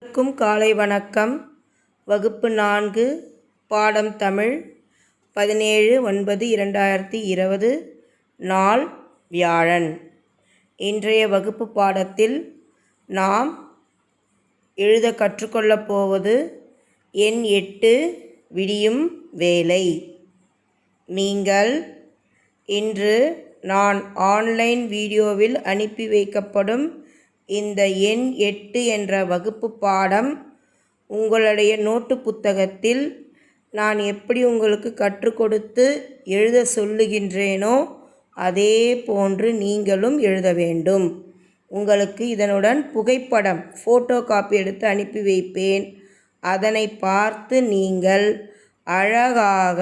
அனைவருக்கும் காலை வணக்கம். வகுப்பு 4 பாடம் தமிழ் 17/9/2020 நாள் வியாழன். இன்றைய வகுப்பு பாடத்தில் நாம் எழுத கற்றுக்கொள்ளப் போவது எண் 8 விடியும் வேலை. நீங்கள் இன்று நான் ஆன்லைன் வீடியோவில் அனுப்பி வைக்கப்படும் இந்த எண் 8 என்ற வகுப்பு பாடம் உங்களுடைய நோட்டு புத்தகத்தில் நான் எப்படி உங்களுக்கு கற்றுக் கொடுத்து எழுத சொல்லுகின்றேனோ அதே போன்று நீங்களும் எழுத வேண்டும். உங்களுக்கு இதனுடன் புகைப்படம் ஃபோட்டோ காப்பி எடுத்து அனுப்பி வைப்பேன். அதனை பார்த்து நீங்கள் அழகாக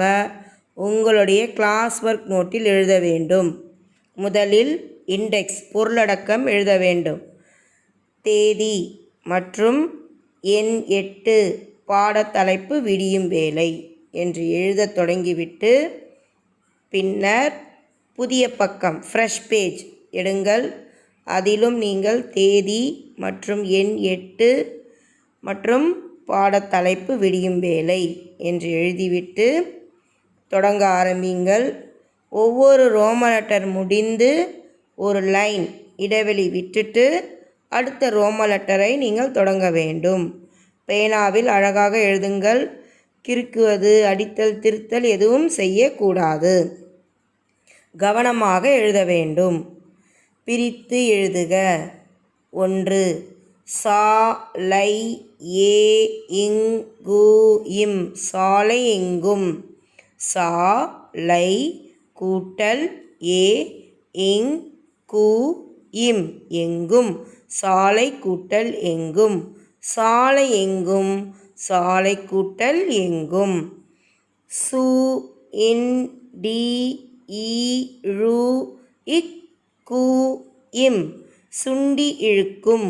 உங்களுடைய கிளாஸ் ஒர்க் நோட்டில் எழுத வேண்டும். முதலில் இண்டெக்ஸ் பொருளடக்கம் எழுத வேண்டும். தேதி மற்றும் எண் 8 பாடத்தலைப்பு விடியும் வேலை என்று எழுத தொடங்கிவிட்டு பின்னர் புதிய பக்கம் ஃப்ரெஷ் பேஜ் எடுங்கள். அதிலும் நீங்கள் தேதி மற்றும் எண் 8 மற்றும் பாடத்தலைப்பு விடியும் வேலை என்று எழுதிவிட்டு தொடங்க ஆரம்பிங்கள். ஒவ்வொரு ரோம லெட்டர் முடிந்து ஒரு லைன் இடைவெளி விட்டுட்டு அடுத்த ரோம லெட்டரை நீங்கள் தொடங்க வேண்டும். பேனாவில் அழகாக எழுதுங்கள். கிறுக்குவது, அடித்தல், திருத்தல் எதுவும் செய்யக்கூடாது. கவனமாக எழுத வேண்டும். பிரித்து எழுதுக. 1 சாலை ஏ இங்கு இம் சாலை எங்கும். சாலை கூட்டல் ஏ இங்கு இம் எங்கும் சாலை கூட்டல் எங்கும். சாலை எங்கும் சாலை கூட்டல் எங்கும். சு இன் டி ஈ ழு இக் கு இம் சுண்டி இழுக்கும்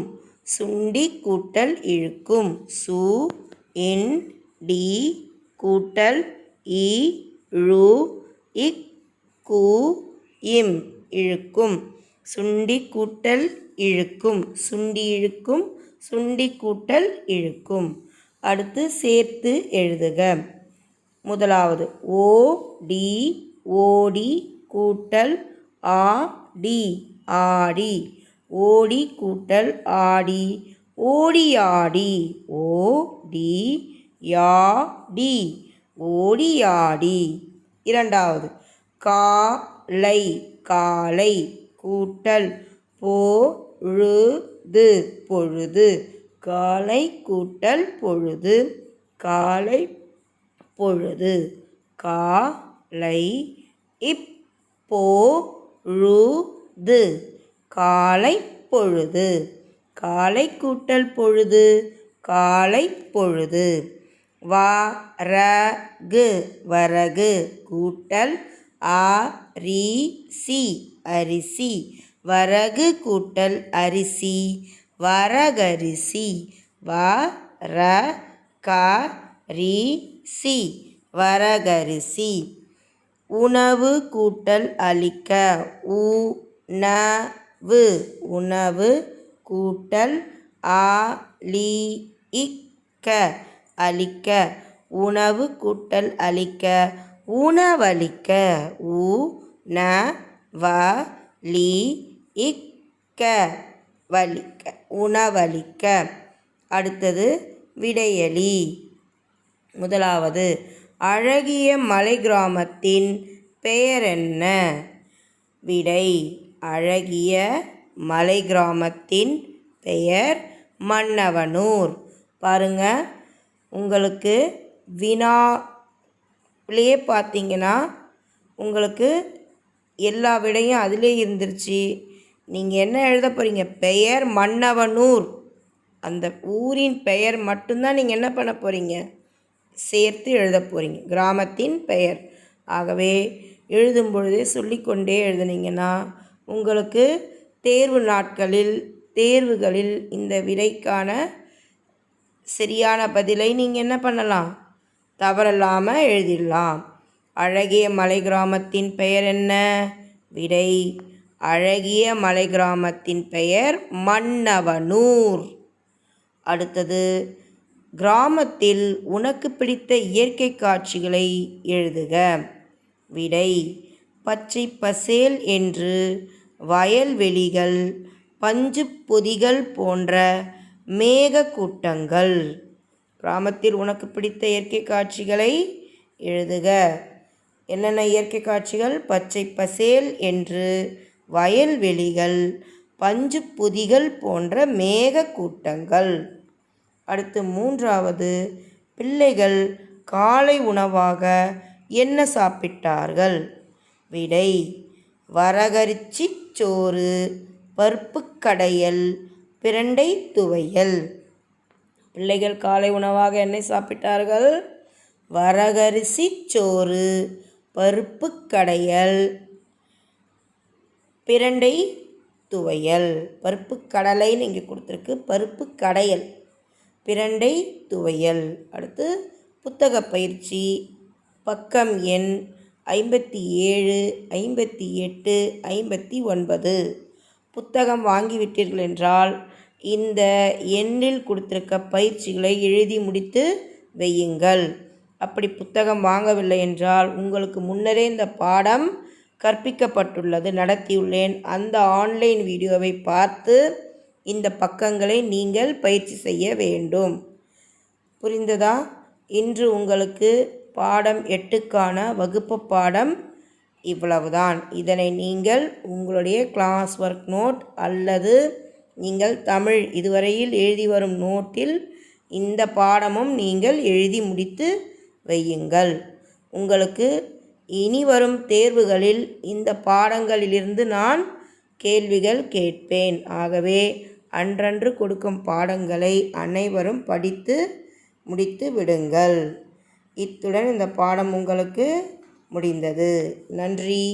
சுண்டி கூட்டல் இழுக்கும். சு இன் டி கூட்டல் ஈ ழு இக் கு இம் இழுக்கும் சுண்டி கூட்டல் இழுக்கும். சுண்டி இழுக்கும் சுண்டி கூட்டல் இழுக்கும். அடுத்து சேர்த்து எழுதுக. முதலாவது ஓ டி ஓடி கூட்டல் ஆ டி ஆடி. ஓடி கூட்டல் ஆடி ஓடியாடி. ஓ டி யாடி ஓடியாடி. இரண்டாவது காலை காலை கூட்டல் பொழுது பொழுது. காலை கூட்டல் பொழுது காலை பொழுது. காலை இப்பொழுது காலை பொழுது. காலை கூட்டல் பொழுது காலை பொழுது. வரகு வரகு கூட்டல் அரிசி அரிசி. வரகு கூட்டல் அரிசி வரகரிசி. வரகரிசி வரகரிசி. உணவு கூட்டல் அளிக்க உணவு உணவு கூட்டல் அளிக்க அளிக்க. உணவு கூட்டல் அளிக்க உணவளிக்க. உணவளிக்க வலிக்க உணவளிக்க. அடுத்தது விடையளி. முதலாவது அழகிய மலை கிராமத்தின் பெயர் என்ன? விடை அழகிய மலை கிராமத்தின் பெயர் மன்னவனூர். பாருங்க, உங்களுக்கு வினாவிலே பார்த்தீங்கன்னா உங்களுக்கு எல்லா விடையும் அதிலே இருந்துருச்சு. நீங்கள் என்ன எழுத போகிறீங்க? பெயர் மன்னவனூர். அந்த ஊரின் பெயர் மட்டும்தான் நீங்கள் என்ன பண்ண போகிறீங்க? சேர்த்து எழுத போகிறீங்க, கிராமத்தின் பெயர். ஆகவே எழுதும் பொழுதே சொல்லிக்கொண்டே எழுதுனீங்கன்னா உங்களுக்கு தேர்வு நாட்களில் தேர்வுகளில் இந்த விடைக்கான சரியான பதிலை நீங்கள் என்ன பண்ணலாம்? தவறில்லாமல் எழுதிடலாம். அழகிய மலை கிராமத்தின் பெயர் என்ன? விடை அழகிய மலை கிராமத்தின் பெயர் மன்னவனூர். அடுத்தது, கிராமத்தில் உனக்கு பிடித்த இயற்கை காட்சிகளை எழுதுக. விடை: பச்சை பசேல் என்று வயல்வெளிகள், பஞ்சு பொதிகள் போன்ற மேக கூட்டங்கள். கிராமத்தில் உனக்கு பிடித்த இயற்கை காட்சிகளை எழுதுக. என்னென்ன இயற்கை காட்சிகள்? பச்சை பசேல் என்று வயல்வெளிகள், பஞ்சு பொதிகள் போன்ற மேக கூட்டங்கள். அடுத்து மூன்றாவது, பிள்ளைகள் காலை உணவாக என்ன சாப்பிட்டார்கள்? விடை: வரகரிசி சோறு, பருப்பு கடையல், பிரண்டை துவையல். பிள்ளைகள் காலை உணவாக என்ன சாப்பிட்டார்கள்? வரகரிசி சோறு, பருப்பு கடையல், பிரண்டை துவையல். பருப்பு கடலைன்னு இங்கே கொடுத்துருக்கு, பருப்பு கடையல், பிரண்டை துவையல். அடுத்து புத்தக பயிற்சி. பக்கம் எண் 57, 58, 59. புத்தகம் வாங்கிவிட்டீர்கள் என்றால் இந்த எண்ணில் கொடுத்திருக்க பயிற்சிகளை எழுதி முடித்து வையுங்கள். அப்படி புத்தகம் வாங்கவில்லை என்றால் உங்களுக்கு முன்னரே இந்த பாடம் கற்பிக்கப்பட்டுள்ளது, நடத்தியுள்ளேன். அந்த ஆன்லைன் வீடியோவை பார்த்து இந்த பக்கங்களை நீங்கள் பயிற்சி செய்ய வேண்டும். புரிந்ததா? இன்று உங்களுக்கு பாடம் 8க்கான வகுப்பு பாடம் இவ்வளவுதான். இதனை நீங்கள் உங்களுடைய கிளாஸ் ஒர்க் நோட் அல்லது நீங்கள் தமிழ் இதுவரையில் எழுதி வரும் நோட்டில் இந்த பாடமும் நீங்கள் எழுதி முடித்து வையுங்கள். உங்களுக்கு இனி வரும் தேர்வுகளில் இந்த பாடங்களிலிருந்து நான் கேள்விகள் கேட்பேன். ஆகவே அன்றன்று கொடுக்கும் பாடங்களை அனைவரும் படித்து முடித்து விடுங்கள். இத்துடன் இந்த பாடம் உங்களுக்கு முடிந்தது. நன்றி.